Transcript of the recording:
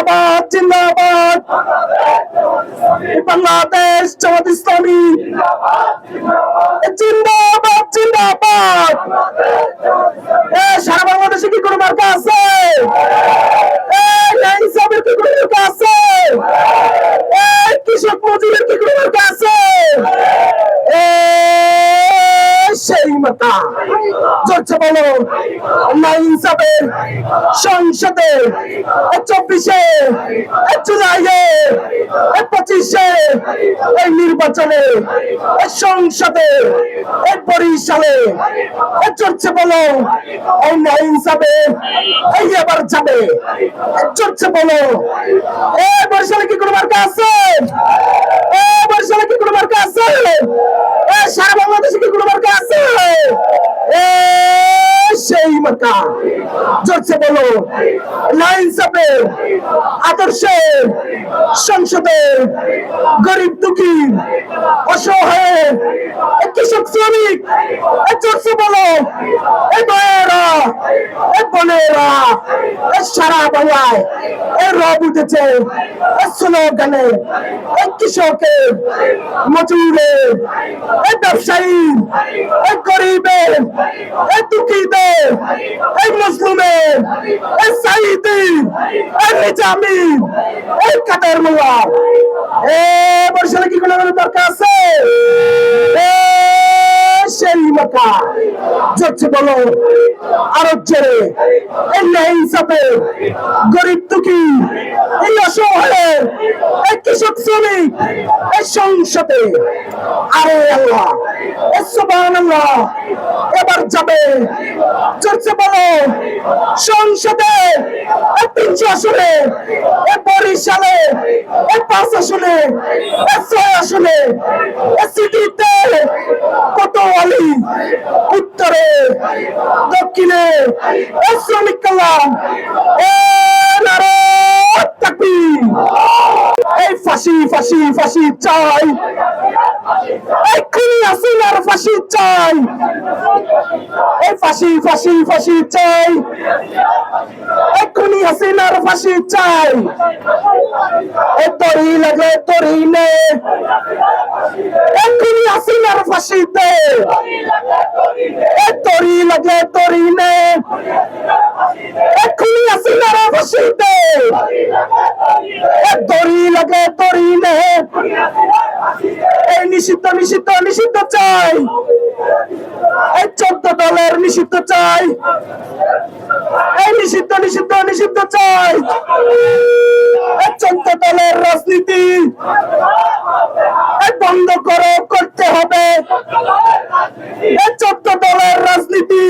জিন্দাবাদ জিন্দাবাদ বাংলাদেশ জামাত ইসলামী জিন্দাবাদ জিন্দাবাদ। সারা বাংলাদেশে কি কোনো মার্কা আছে? ইনসাফের কি কোনো মার্কা আছে? কৃষক মজুরের কি কোনো মার্কা আছে? সেই মার্কা জোরছে বলো না ইনসাফের সংসদে 24-এ জুলাইয়ে 25-এ এই নির্বাচনে সংসদে বরিশালে চলছে বলো এই না ইনসাফে এই এবার যাবে চলছে বলো। বরিশালে কি কোনো মার্কা আছে? বরিশালে কি কোনো মার্কা আছে? সারা বাংলাদেশে কি কোনো মার্কা আছে? সেই মার্কা জোরছে বলো না ইনসাফের আদর্শে সংসদে গরিব দুঃখী অসহায় কৃষক শ্রমিক জোরছে বলো এই ভাইয়েরা এই বোনেরা সারা বাংলায় রব উঠেছে স্লোগানে কৃষকের মজুরের ব্যবসায়ী গরিবের দুঃখীদের মুসলিমের সাইদি নিজামি কাদের মোল্লা। বরিশালে কি কোনো দরকার আছে? সেই মার্কা জোরছে বলো আরো জোরে এই ইনসাফে গরিব দুঃখী এই অসহায় কৃষক শ্রমিক সংসদে আরে আল্লাহ সুবহানাল্লাহ এবার যাবে জোরছে বলো সংসদে 300 আসনে বরিশালে 5 আসনে 6 আসনে সিটিতে কত আলী উত্তরে দক্ষিণে শ্রমিক কল্যাণ নারে তাকবীর। এই ফাঁসি ফাঁসি ফাঁসি চাই এক্ষুনি হাসিনার ফাঁসি চাই এই ফাঁসি ফাঁসি ফাঁসি চাই এক্ষুনি হাসিনার ফাঁসি চাই। এ তরি লাগে তরি নে এক্ষুনি হাসিনার ফাঁসি দে এ তরি লাগে তরি নে এক্ষুনি হাসিনার ফাঁসি দে এ তরি লাগে তরি নে। এই নিষিদ্ধ নিষিদ্ধ নিষিদ্ধ চাই এই 14 দলের নিষিদ্ধ চাই এই নিষিদ্ধ নিষিদ্ধ নিষিদ্ধ চাই 14 দলের রাজনীতি বন্ধ করো করতে হবে 14 দলের রাজনীতি